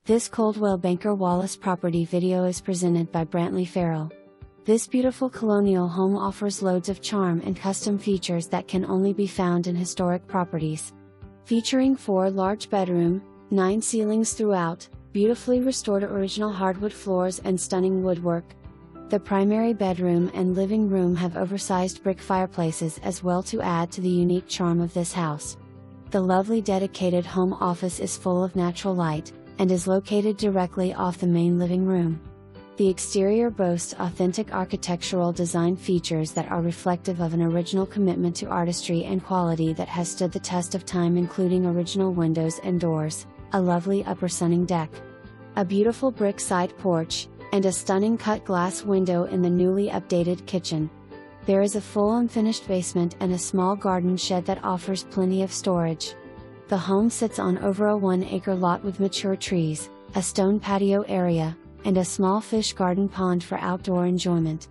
This Coldwell Banker Wallace property video is presented by Brantley Farrell. This beautiful colonial home offers loads of charm and custom features that can only be found in historic properties. Featuring 4 large bedroom, 9 ceilings throughout, beautifully restored original hardwood floors and stunning woodwork. The primary bedroom and living room have oversized brick fireplaces as well to add to the unique charm of this house. The lovely dedicated home office is full of natural light, and is located directly off the main living room. The exterior boasts authentic architectural design features that are reflective of an original commitment to artistry and quality that has stood the test of time, including original windows and doors, a lovely upper sunning deck, a beautiful brick side porch, and a stunning cut glass window in the newly updated kitchen. There is a full unfinished basement and a small garden shed that offers plenty of storage. The home sits on over a 1-acre lot with mature trees, a stone patio area, and a small fish garden pond for outdoor enjoyment.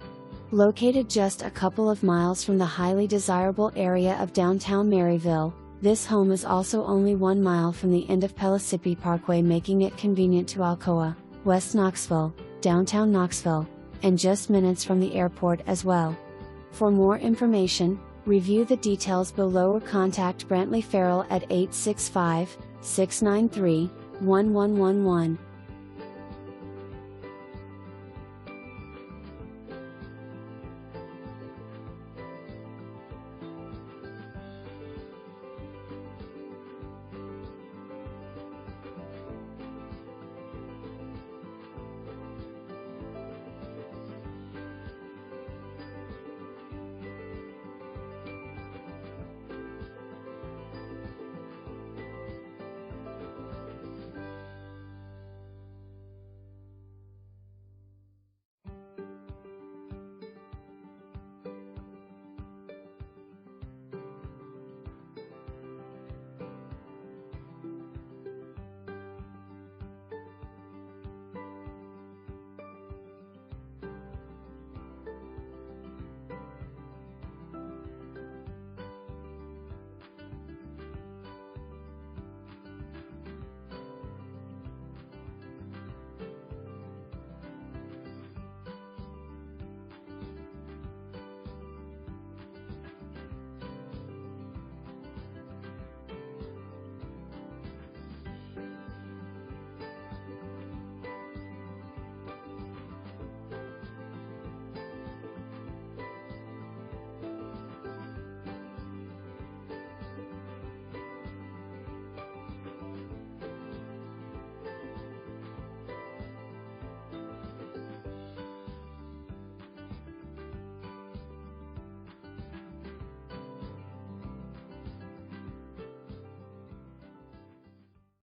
Located just a couple of miles from the highly desirable area of downtown Maryville, this home is also only 1 mile from the end of Pellissippi Parkway, making it convenient to Alcoa, West Knoxville, downtown Knoxville, and just minutes from the airport as well. For more information, review the details below or contact Brantley Farrell at 865-693-1111.